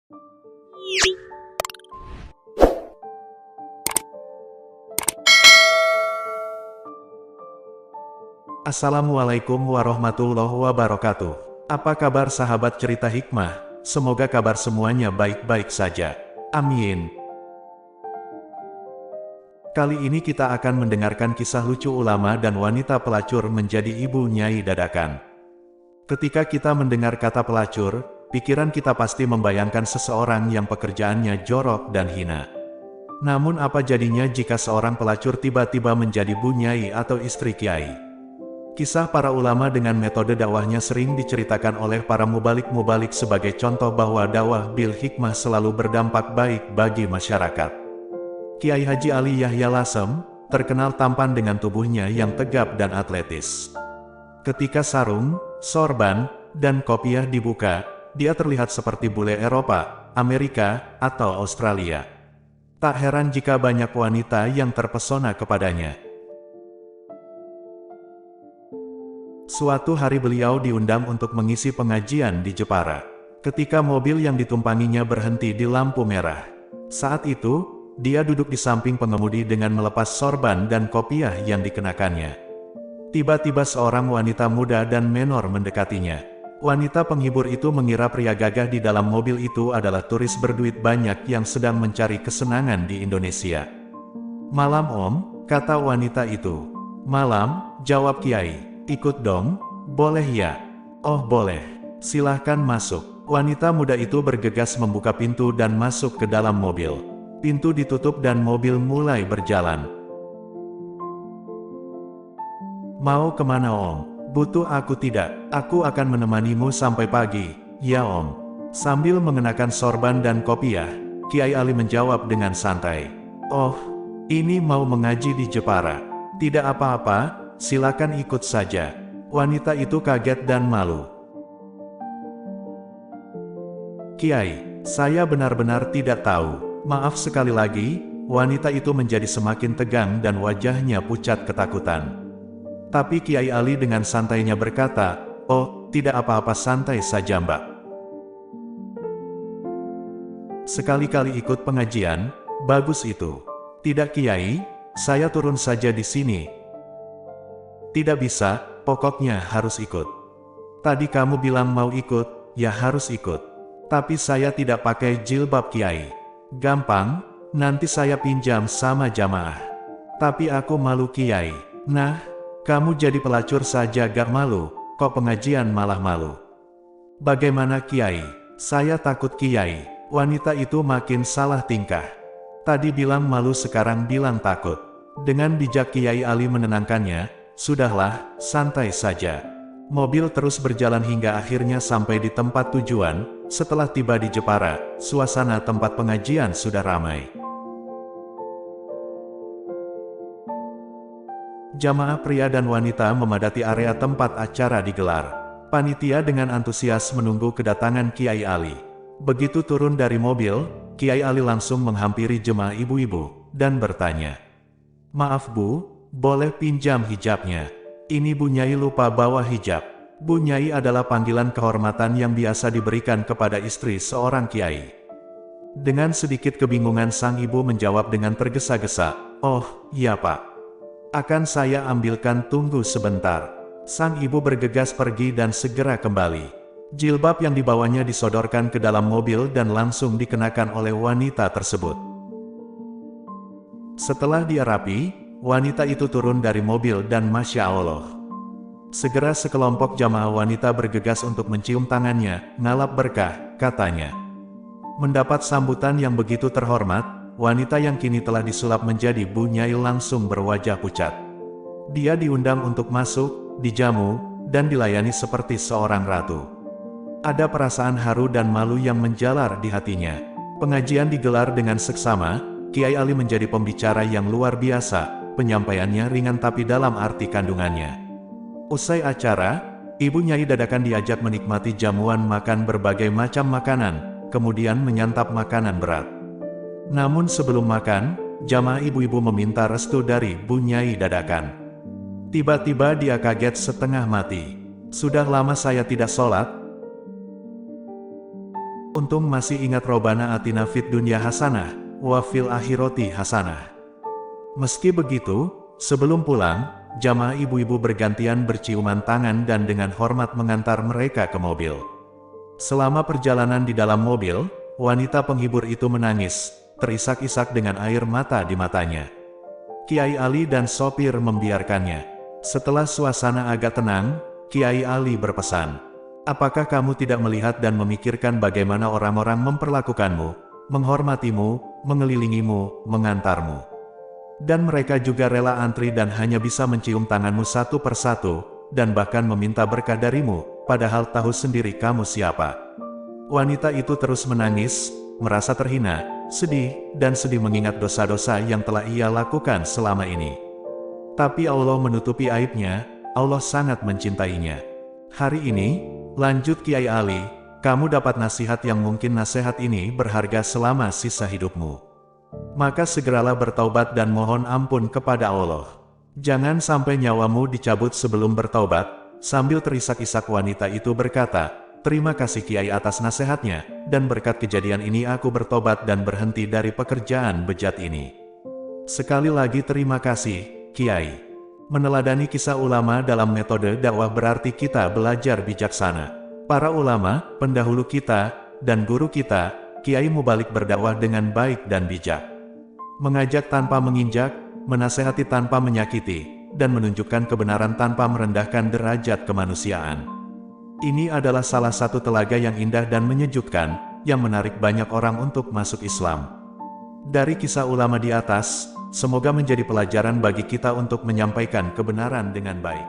Assalamualaikum warahmatullahi wabarakatuh. Apa kabar sahabat cerita hikmah? Semoga kabar semuanya baik-baik saja. Amin. Kali ini kita akan mendengarkan kisah lucu ulama dan wanita pelacur menjadi ibu Nyai Dadakan. Ketika kita mendengar kata pelacur, pikiran kita pasti membayangkan seseorang yang pekerjaannya jorok dan hina. Namun apa jadinya jika seorang pelacur tiba-tiba menjadi bu Nyai atau istri Kiai? Kisah para ulama dengan metode dakwahnya sering diceritakan oleh para mubalik-mubalik sebagai contoh bahwa dakwah bil hikmah selalu berdampak baik bagi masyarakat. Kiai Haji Ali Yahya Lasem, terkenal tampan dengan tubuhnya yang tegap dan atletis. Ketika sarung, sorban, dan kopiah dibuka, dia terlihat seperti bule Eropa, Amerika, atau Australia. Tak heran jika banyak wanita yang terpesona kepadanya. Suatu hari beliau diundang untuk mengisi pengajian di Jepara. Ketika mobil yang ditumpanginya berhenti di lampu merah. Saat itu, dia duduk di samping pengemudi dengan melepas sorban dan kopiah yang dikenakannya. Tiba-tiba seorang wanita muda dan menor mendekatinya. Wanita penghibur itu mengira pria gagah di dalam mobil itu adalah turis berduit banyak yang sedang mencari kesenangan di Indonesia. "Malam Om," kata wanita itu. "Malam," jawab Kiai. "Ikut dong." "Boleh ya?" "Oh boleh. Silahkan masuk." Wanita muda itu bergegas membuka pintu dan masuk ke dalam mobil. Pintu ditutup dan mobil mulai berjalan. "Mau kemana Om?" "Butuh aku tidak. Aku akan menemanimu sampai pagi." "Ya Om." Sambil mengenakan sorban dan kopiah, Kiai Ali menjawab dengan santai. "Oh, ini mau mengaji di Jepara." "Tidak apa-apa. Silakan ikut saja." Wanita itu kaget dan malu. "Kiai, saya benar-benar tidak tahu. Maaf sekali lagi." Wanita itu menjadi semakin tegang dan wajahnya pucat ketakutan. Tapi Kiai Ali dengan santainya berkata, "Oh, tidak apa-apa, santai saja Mbak. Sekali-kali ikut pengajian, bagus itu." "Tidak Kiai, saya turun saja di sini." "Tidak bisa, pokoknya harus ikut." "Tadi kamu bilang mau ikut, ya harus ikut." "Tapi saya tidak pakai jilbab Kiai." "Gampang, nanti saya pinjam sama jamaah." "Tapi aku malu Kiai." "Nah, kamu jadi pelacur saja gak malu, kok pengajian malah malu." "Bagaimana Kiai? Saya takut Kiai." Wanita itu makin salah tingkah. Tadi bilang malu sekarang bilang takut. Dengan bijak Kiai Ali menenangkannya, "Sudahlah, santai saja." Mobil terus berjalan hingga akhirnya sampai di tempat tujuan. Setelah tiba di Jepara, suasana tempat pengajian sudah ramai. Jamaah pria dan wanita memadati area tempat acara digelar. Panitia dengan antusias menunggu kedatangan Kiai Ali. Begitu turun dari mobil, Kiai Ali langsung menghampiri jemaah ibu-ibu, dan bertanya, "Maaf Bu, boleh pinjam hijabnya? Ini Bu Nyai lupa bawa hijab." Bu Nyai adalah panggilan kehormatan yang biasa diberikan kepada istri seorang kiai. Dengan sedikit kebingungan sang ibu menjawab dengan tergesa-gesa, "Oh, iya Pak. Akan saya ambilkan, tunggu sebentar." Sang ibu bergegas pergi dan segera kembali. Jilbab yang dibawanya disodorkan ke dalam mobil dan langsung dikenakan oleh wanita tersebut. Setelah dia rapi, wanita itu turun dari mobil dan Masya Allah. Segera sekelompok jamaah wanita bergegas untuk mencium tangannya, "Ngalap berkah," katanya. Mendapat sambutan yang begitu terhormat, wanita yang kini telah disulap menjadi Bu Nyai langsung berwajah pucat. Dia diundang untuk masuk, dijamu, dan dilayani seperti seorang ratu. Ada perasaan haru dan malu yang menjalar di hatinya. Pengajian digelar dengan seksama. Kiai Ali menjadi pembicara yang luar biasa, penyampaiannya ringan tapi dalam arti kandungannya. Usai acara, Ibu Nyai Dadakan diajak menikmati jamuan makan berbagai macam makanan, kemudian menyantap makanan berat. Namun sebelum makan, jamaah ibu-ibu meminta restu dari Bu Nyai Dadakan. Tiba-tiba dia kaget setengah mati. "Sudah lama saya tidak sholat." Untung masih ingat Robana atina fid dunya hasanah, wa fil akhirati hasanah. Meski begitu, sebelum pulang, jamaah ibu-ibu bergantian berciuman tangan dan dengan hormat mengantar mereka ke mobil. Selama perjalanan di dalam mobil, wanita penghibur itu menangis, terisak-isak dengan air mata di matanya. Kiai Ali dan sopir membiarkannya. Setelah suasana agak tenang, Kiai Ali berpesan, "Apakah kamu tidak melihat dan memikirkan bagaimana orang-orang memperlakukanmu, menghormatimu, mengelilingimu, mengantarmu? Dan mereka juga rela antri dan hanya bisa mencium tanganmu satu persatu, dan bahkan meminta berkah darimu, padahal tahu sendiri kamu siapa." Wanita itu terus menangis, merasa terhina, sedih, dan sedih mengingat dosa-dosa yang telah ia lakukan selama ini. Tapi Allah menutupi aibnya, Allah sangat mencintainya. Hari ini, lanjut Kiai Ali, kamu dapat nasihat yang mungkin nasihat ini berharga selama sisa hidupmu. Maka segeralah bertaubat dan mohon ampun kepada Allah. Jangan sampai nyawamu dicabut sebelum bertaubat. Sambil terisak-isak wanita itu berkata, "Terima kasih Kiai atas nasihatnya, dan berkat kejadian ini aku bertobat dan berhenti dari pekerjaan bejat ini." Sekali lagi terima kasih, Kiai. Meneladani kisah ulama dalam metode dakwah berarti kita belajar bijaksana. Para ulama, pendahulu kita, dan guru kita, Kiai Mubalik berdakwah dengan baik dan bijak. Mengajak tanpa menginjak, menasehati tanpa menyakiti, dan menunjukkan kebenaran tanpa merendahkan derajat kemanusiaan. Ini adalah salah satu telaga yang indah dan menyejukkan, yang menarik banyak orang untuk masuk Islam. Dari kisah ulama di atas, semoga menjadi pelajaran bagi kita untuk menyampaikan kebenaran dengan baik.